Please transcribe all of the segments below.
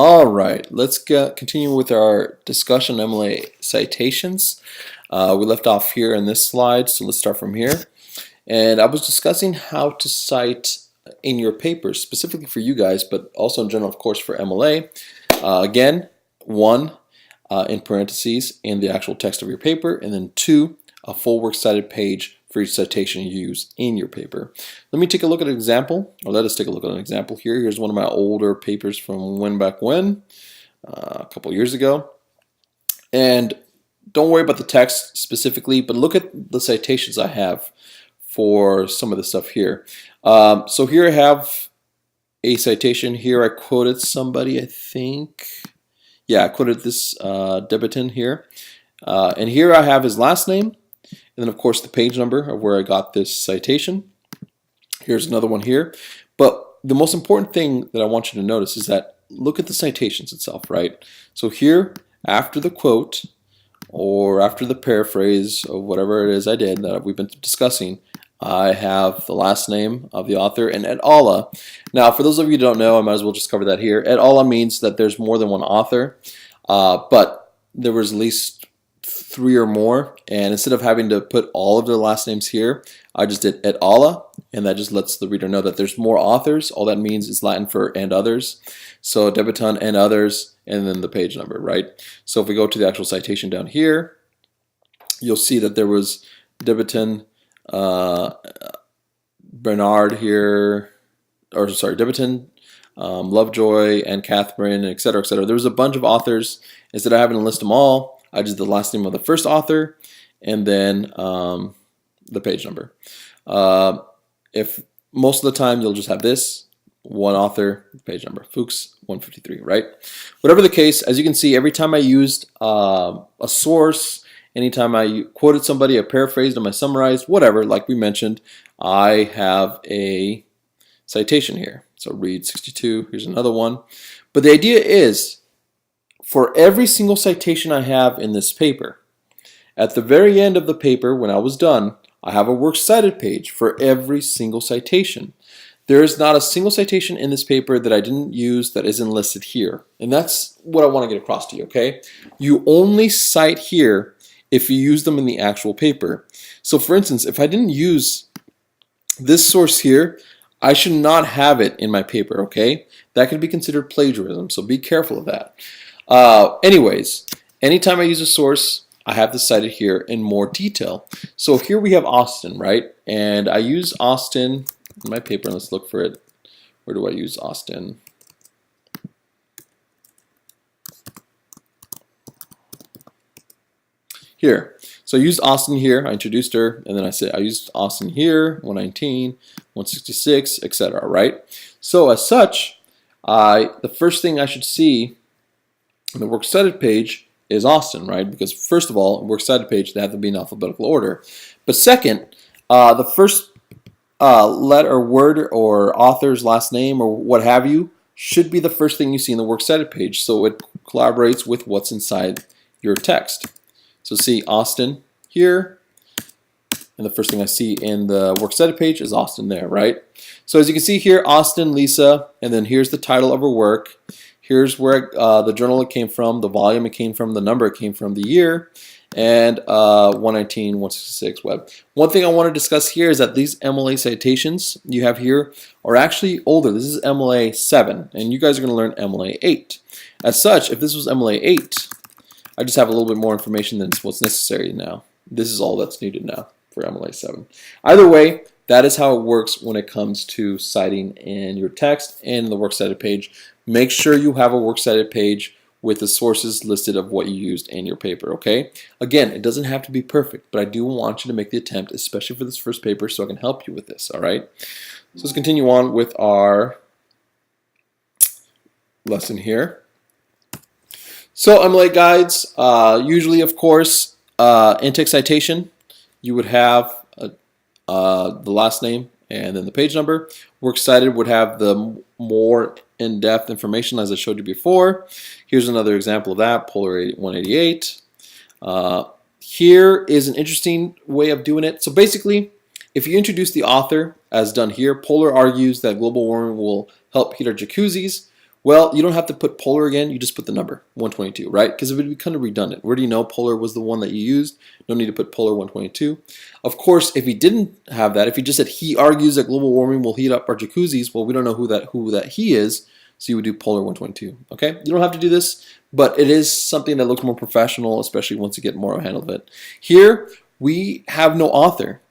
All right, let's continue with our discussion on MLA citations. We left off here in this slide, so let's start from here. And I was discussing how to cite in your papers, specifically for you guys, but also in general, of course, for MLA. Again, one, in parentheses in the actual text of your paper, and then two, a full works cited page for each citation you use in your paper. Let me take a look at an example, or let us take a look at an example here. Here's one of my older papers from back when, a couple years ago. And don't worry about the text specifically, but look at the citations I have for some of the stuff here. So here I have a citation here. I quoted somebody, I think. Yeah, I quoted this debutant here. And here I have his last name. And then, of course, the page number of where I got this citation. Here's another one here. But the most important thing that I want you to notice is that look at the citations itself, right? So here, after the quote, or after the paraphrase of whatever it is I did that we've been discussing, I have the last name of the author and et al. Now, for those of you who don't know, I might as well just cover that here. Et al. Means that there's more than one author, but there was at least 3 or more, and instead of having to put all of their last names here, I just did et al, and that just lets the reader know that there's more authors. All that means is Latin for and others. So debutant and others, and then the page number, right? So if we go to the actual citation down here, you'll see that there was debutant Bernard here, or sorry, debutant Lovejoy and Catherine, etc., etc. There was a bunch of authors. Instead of having to list them all, I just did the last name of the first author and then the page number. If most of the time you'll just have this, one author, page number, Fuchs 153, right? Whatever the case, as you can see, every time I used a source, anytime I quoted somebody, I paraphrased them, I summarized, whatever, like we mentioned, I have a citation here. So read 62, here's another one. But the idea is, for every single citation I have in this paper, at the very end of the paper, when I was done, I have a works cited page for every single citation. There is not a single citation in this paper that I didn't use that isn't listed here. And that's what I want to get across to you, okay? You only cite here if you use them in the actual paper. So for instance, if I didn't use this source here, I should not have it in my paper, okay? That could be considered plagiarism, so be careful of that. Anyways, anytime I use a source, I have this cited here in more detail. So here we have Austin, right? And I use Austin in my paper. Let's look for it. Where do I use Austin? Here. So I used Austin here. I introduced her, and then I said I used Austin here, 119, 166, etc. Right? So as such, the first thing I should see on the works cited page is Austin, right? Because first of all, works cited page, they have to be in alphabetical order. But second, the first letter or word or author's last name or what have you should be the first thing you see in the works cited page, so it collaborates with what's inside your text. So see Austin here, and the first thing I see in the works cited page is Austin there, right? So as you can see here, Austin, Lisa, and then here's the title of her work. Here's where the journal it came from, the volume it came from, the number it came from, the year, and 119, 166 web. One thing I want to discuss here is that these MLA citations you have here are actually older. This is MLA 7, and you guys are going to learn MLA 8. As such, if this was MLA 8, I just have a little bit more information than what's necessary now. This is all that's needed now for MLA 7. Either way, that is how it works when it comes to citing in your text and in the works cited page. Make sure you have a works cited page with the sources listed of what you used in your paper, okay? Again, it doesn't have to be perfect, but I do want you to make the attempt, especially for this first paper, so I can help you with this, all right? So let's continue on with our lesson here. So MLA guides, usually, of course, intake citation, you would have the last name and then the page number. Works cited would have the more in-depth information as I showed you before. Here's another example of that, Polar 188. Here is an interesting way of doing it. So basically, if you introduce the author, as done here, Polar argues that global warming will help heat our jacuzzis, Well, you don't have to put polar again. You just put the number 122, right? Because it would be kind of redundant. Where do you know polar was the one that you used? No need to put polar 122. Of course, if he didn't have that, if he just said he argues that global warming will heat up our jacuzzis, well, we don't know who that he is, so you would do polar 122. Okay, you don't have to do this, but it is something that looks more professional, especially once you get more of a handle of it. Here we have no author,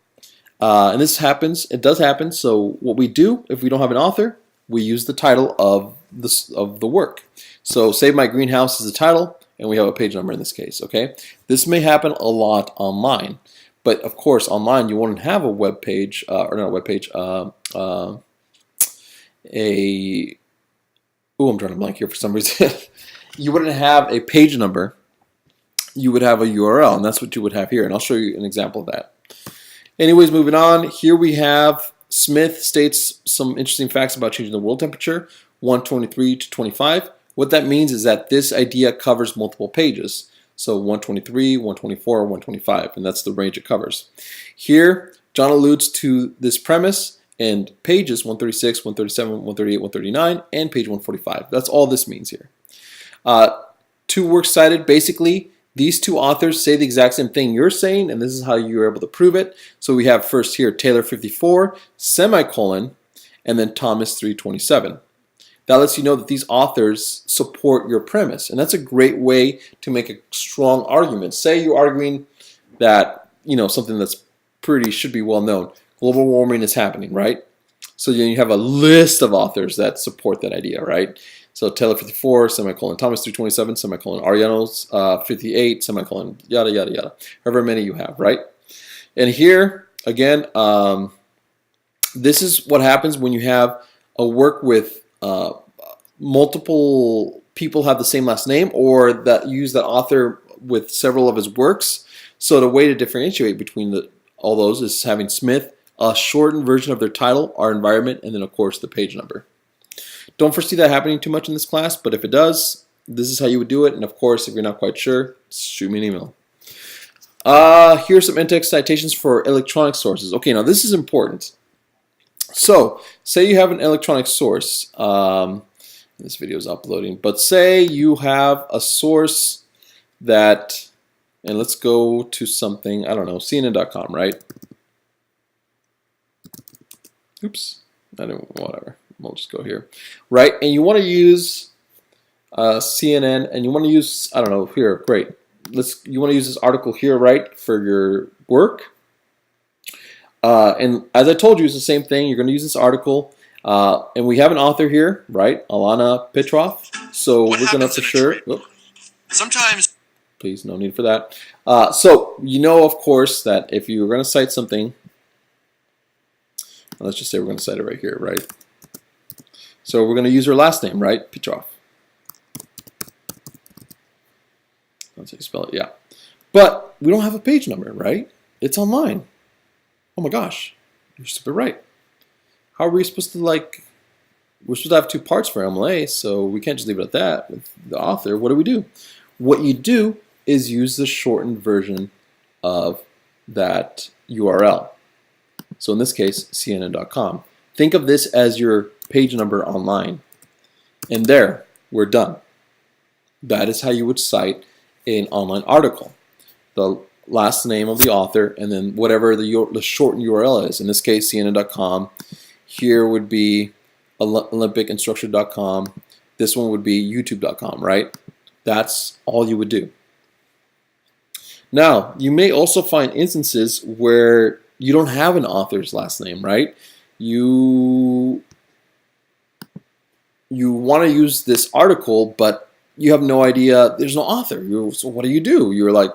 and this happens. It does happen. So what we do if we don't have an author, we use the title of the work. So Save My Greenhouse is the title, and we have a page number in this case. Okay, this may happen a lot online, but of course online you wouldn't have a web page or not a web page. I'm drawing a blank here for some reason. You wouldn't have a page number. You would have a URL, and that's what you would have here. And I'll show you an example of that. Anyways, moving on. Here we have Smith states some interesting facts about changing the world temperature, 123 to 25. What that means is that this idea covers multiple pages. So 123, 124, 125, and that's the range it covers. Here, John alludes to this premise in pages 136, 137, 138, 139, and page 145. That's all this means here. Two works cited, basically, these two authors say the exact same thing you're saying, and this is how you're able to prove it. So we have first here Taylor 54, semicolon, and then Thomas 327. That lets you know that these authors support your premise, and that's a great way to make a strong argument. Say you're arguing that, something that's should be well known. Global warming is happening, right? So you have a list of authors that support that idea, right? So Taylor 54, semicolon, Thomas 327, semicolon, Ariano's 58, semicolon, yada, yada, yada. However many you have, right? And here, again, this is what happens when you have a work with multiple people have the same last name, or that use that author with several of his works. So the way to differentiate between all those is having Smith, a shortened version of their title, our environment, and then of course the page number. Don't foresee that happening too much in this class, but if it does, this is how you would do it. And of course, if you're not quite sure, shoot me an email. Here's some in-text citations for electronic sources. Okay, now this is important. So, say you have an electronic source. This video is uploading, but say you have a source that, and let's go to something, I don't know, CNN.com, right? Oops, whatever. We'll just go here, right? And you want to use CNN, and you want to use, I don't know, here, great. You want to use this article here, right, for your work. And as I told you, it's the same thing. You're going to use this article, and we have an author here, right, Alana Petrov. So we're going to for sure. Sometimes. Please, no need for that. So of course, that if you're going to cite something, let's just say we're going to cite it right here, right? So we're going to use her last name, right? Petrov. That's how you spell it, yeah. But we don't have a page number, right? It's online. Oh my gosh, you're super right. How are we supposed to, we're supposed to have two parts for MLA, so we can't just leave it at that with the author. What do? What you do is use the shortened version of that URL. So in this case, CNN.com. Think of this as your page number online. And there, we're done. That is how you would cite an online article. The last name of the author, and then whatever the shortened URL is. In this case, CNN.com. Here would be OlympicInstructor.com. This one would be YouTube.com, right? That's all you would do. Now, you may also find instances where you don't have an author's last name, right? You want to use this article, but you have no idea, there's no author. So what do? You're like,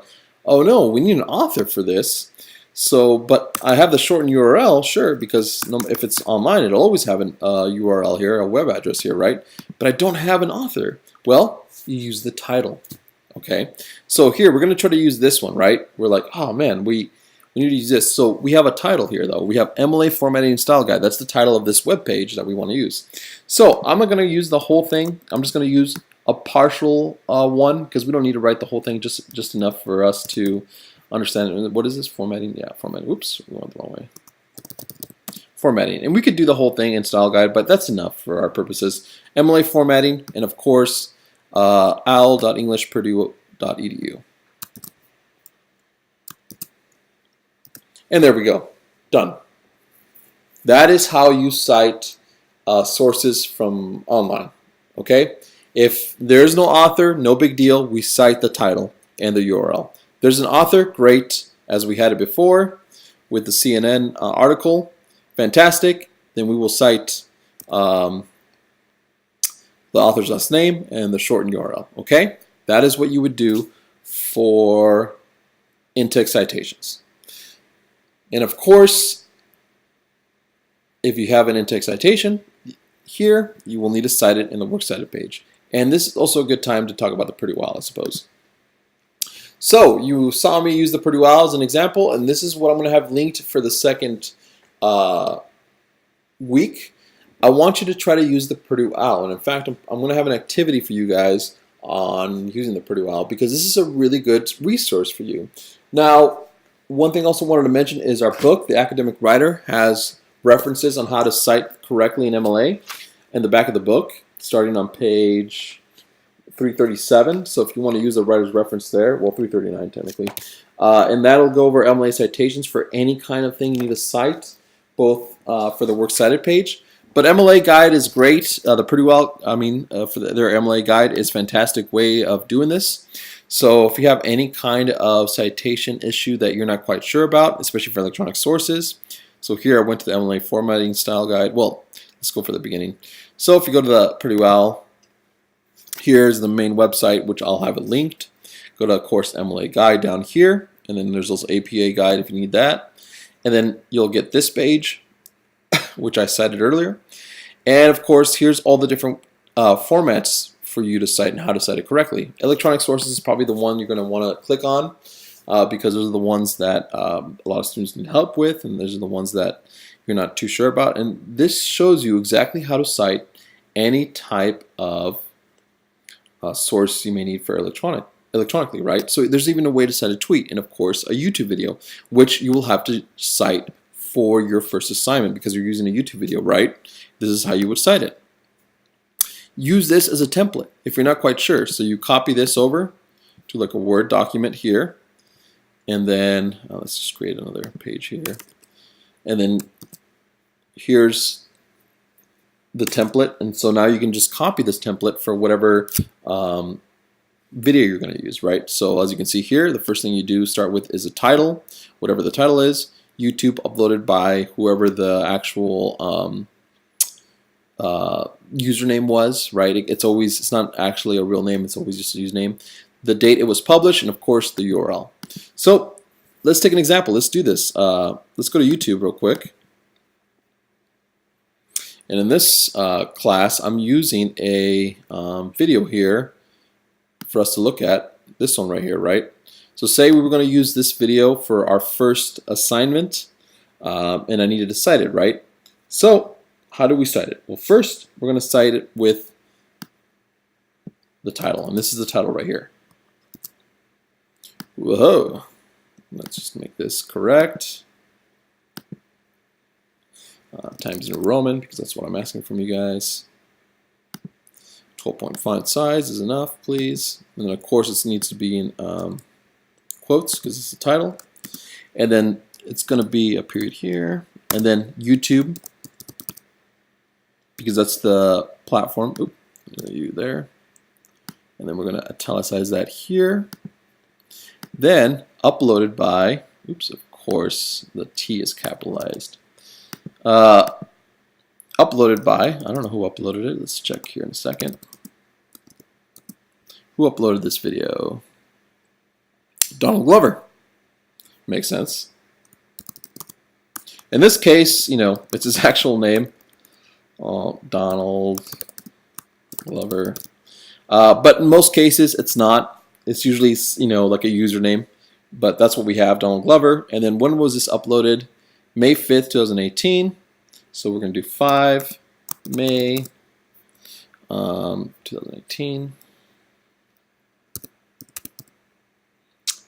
oh no, we need an author for this. So, but I have the shortened URL, sure, because if it's online, it'll always have an URL here, a web address here, right? But I don't have an author. Well, you use the title, okay? So here, we're going to try to use this one, right? We're like, oh man, we need to use this. So we have a title here, though. We have MLA Formatting and Style Guide. That's the title of this web page that we want to use. So I'm not going to use the whole thing. I'm just going to use a partial one because we don't need to write the whole thing, just enough for us to understand it. What is this? Formatting? Yeah, formatting. Oops, we went the wrong way. formatting. And we could do the whole thing in style guide, but that's enough for our purposes. MLA formatting, and of course, owl.englishpurdue.edu. And there we go. Done. That is how you cite sources from online. Okay? If there's no author, no big deal. We cite the title and the URL. There's an author, great, as we had it before with the CNN article. Fantastic. Then we will cite the author's last name and the shortened URL. Okay? That is what you would do for in-text citations. And of course, if you have an in-text citation, here you will need to cite it in the works cited page. And this is also a good time to talk about the Purdue OWL, I suppose. So you saw me use the Purdue OWL as an example, and this is what I'm going to have linked for the second week. I want you to try to use the Purdue OWL, and in fact, I'm going to have an activity for you guys on using the Purdue OWL because this is a really good resource for you. Now, one thing I also wanted to mention is our book, The Academic Writer, has references on how to cite correctly in MLA in the back of the book, starting on page 337. So if you want to use the writer's reference there, well, 339 technically, and that'll go over MLA citations for any kind of thing you need to cite, both for the works cited page. But MLA guide is great. The Purdue OWL, for their MLA guide is a fantastic way of doing this. So if you have any kind of citation issue that you're not quite sure about, especially for electronic sources, so here I went to the MLA formatting style guide. Well, let's go for the beginning. So if you go to the Purdue OWL, here's the main website, which I'll have it linked. Go to course MLA guide down here, and then there's also APA guide if you need that. And then you'll get this page, which I cited earlier. And of course, here's all the different formats for you to cite and how to cite it correctly. Electronic sources is probably the one you're going to want to click on because those are the ones that a lot of students need help with, and those are the ones that you're not too sure about. And this shows you exactly how to cite any type of source you may need for electronically, right? So there's even a way to cite a tweet, and of course a YouTube video, which you will have to cite for your first assignment because you're using a YouTube video, right? This is how you would cite it. Use this as a template if you're not quite sure. So you copy this over to like a Word document here, and then let's just create another page here, and then here's the template. And so now you can just copy this template for whatever video you're going to use, right? So as you can see here, the first thing you do start with is a title, whatever the title is, YouTube uploaded by whoever the actual username was, right? It's not actually a real name, it's always just a username, the date it was published, and of course the URL. So let's take an example. Let's do this. Let's go to YouTube real quick. And in this class, I'm using a video here for us to look at, this one right here, right? So say we were going to use this video for our first assignment, and I needed to cite it, right? So how do we cite it? Well, first, we're going to cite it with the title, and this is the title right here. Whoa. Let's just make this correct. Times New Roman, because that's what I'm asking from you guys. 12-point font size is enough, please. And then, of course, it needs to be in quotes, because it's the title. And then it's going to be a period here. And then YouTube, because that's the platform. Oop, you there. And then we're going to italicize that here. Then uploaded by, oops, of course, the T is capitalized. Uploaded by, I don't know who uploaded it. Let's check here in a second. Who uploaded this video? Donald Glover. Makes sense. In this case, you know, it's his actual name. Donald Glover. But in most cases, it's not. It's usually, you know, like a username. But that's what we have, Donald Glover. And then when was this uploaded? May 5th, 2018. So we're going to do 5 May 2018,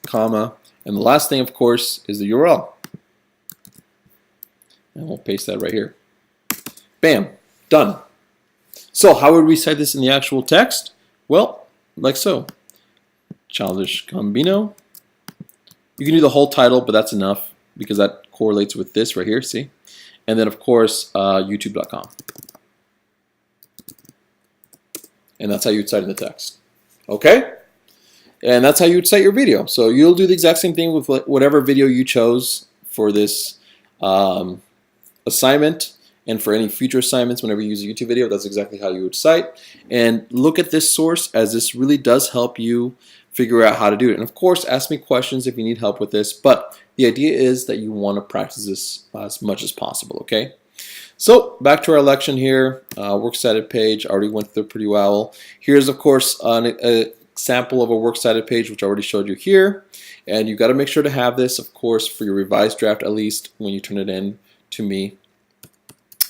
comma. And the last thing, of course, is the URL. And we'll paste that right here. Bam, done. So how would we cite this in the actual text? Well, like so. Childish Gambino. You can do the whole title, but that's enough because that correlates with this right here, see? And then, of course, youtube.com. And that's how you'd cite in the text. Okay? And that's how you'd cite your video. So you'll do the exact same thing with whatever video you chose for this assignment. And for any future assignments, whenever you use a YouTube video, that's exactly how you would cite. And look at this source, as this really does help you figure out how to do it. And of course, ask me questions if you need help with this. But the idea is that you want to practice this as much as possible, okay? So back to our election here, works cited page. I already went through pretty well. Here's, of course, an example of a works cited page, which I already showed you here. And you've got to make sure to have this, of course, for your revised draft, at least when you turn it in to me.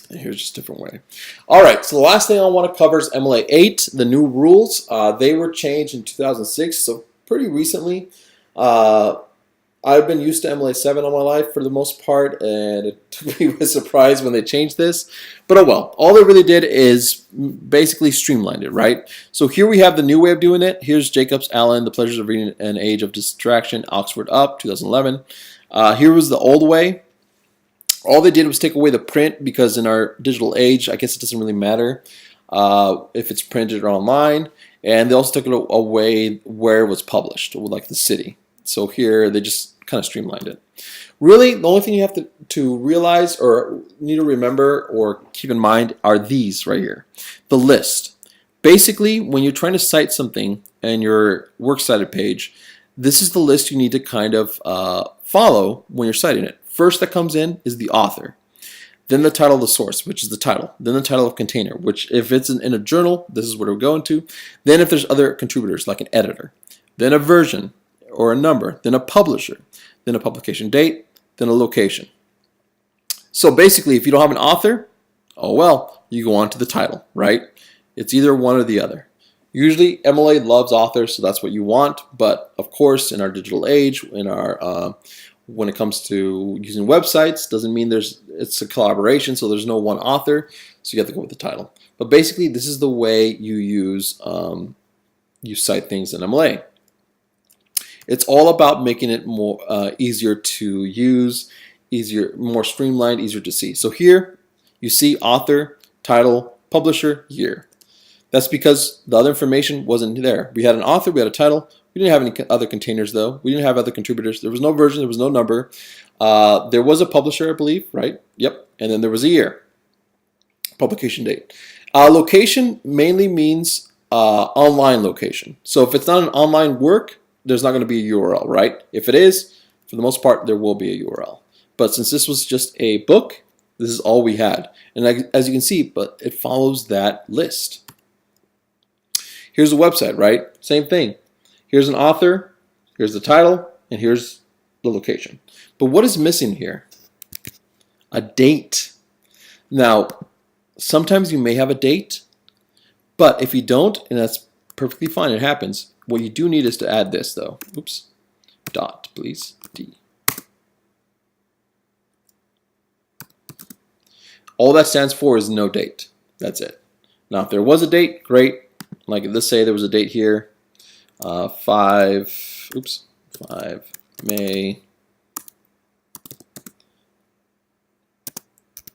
And here's just a different way. All right, so the last thing I want to cover is MLA 8, the new rules. They were changed in 2006, so pretty recently. I've been used to MLA 7 all my life for the most part, and it took me by surprise when they changed this. But oh well, all they really did is basically streamlined it, right? So here we have the new way of doing it. Here's Jacobs, Allen, The Pleasures of Reading an Age of Distraction, Oxford Up, 2011. Here was the old way. All they did was take away the print because in our digital age, I guess it doesn't really matter if it's printed or online. And they also took it away where it was published, like the city. So here they just kind of streamlined it. Really, the only thing you have to realize or need to remember or keep in mind are these right here. The list. Basically, when you're trying to cite something in your works cited page, this is the list you need to kind of follow when you're citing it. First that comes in is the author. Then the title of the source, which is the title. Then the title of container, which if it's in a journal, this is what we're going to. Then if there's other contributors, like an editor. Then a version or a number. Then a publisher. Then a publication date. Then a location. So basically, if you don't have an author, oh well, you go on to the title, right? It's either one or the other. Usually MLA loves authors, so that's what you want. But of course, in our digital age, in our when it comes to using websites, doesn't mean it's a collaboration, so there's no one author, so you have to go with the title. But basically, this is the way you use you cite things in MLA. It's all about making it more easier to use, more streamlined, easier to see. So here you see author, title, publisher, year. That's because the other information wasn't there. We had an author, we had a title. We didn't have any other containers though. We didn't have other contributors. There was no version, there was no number. There was a publisher, I believe, right? Yep. And then there was a year. Publication date. Location mainly means online location. So if it's not an online work, there's not going to be a URL, right? If it is, for the most part, there will be a URL. But since this was just a book, this is all we had. And as you can see, but it follows that list. Here's the website, right? Same thing. Here's an author, here's the title, and here's the location. But what is missing here? A date. Now, sometimes you may have a date, but if you don't, and that's perfectly fine, it happens, what you do need is to add this though. Oops. Dot, please. D. All that stands for is no date. That's it. Now, if there was a date, great. Like let's say there was a date here. 5 May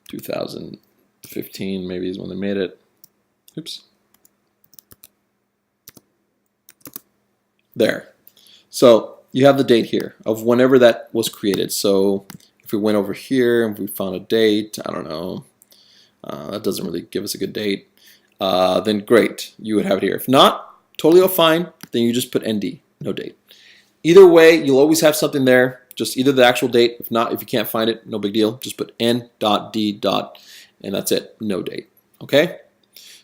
2015 maybe is when they made it. Oops. There. So you have the date here of whenever that was created. So if we went over here and we found a date, I don't know, that doesn't really give us a good date, then great, you would have it here. If not, totally fine, then you just put ND, no date. Either way, you'll always have something there, just either the actual date. If not, if you can't find it, no big deal. Just put N.D. and that's it, no date. Okay?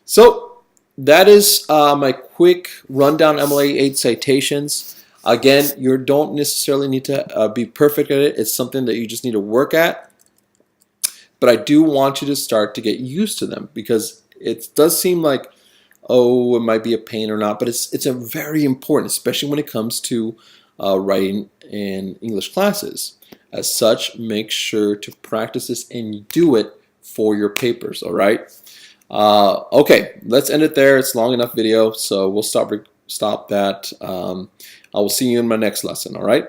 So that is my quick rundown MLA 8 citations. Again, you don't necessarily need to be perfect at it. It's something that you just need to work at. But I do want you to start to get used to them because it does seem like, oh, it might be a pain or not, but it's a very important, especially when it comes to writing in English classes. As such, make sure to practice this and do it for your papers, all right? Okay, let's end it there. It's long enough video, so we'll stop that. I will see you in my next lesson, all right?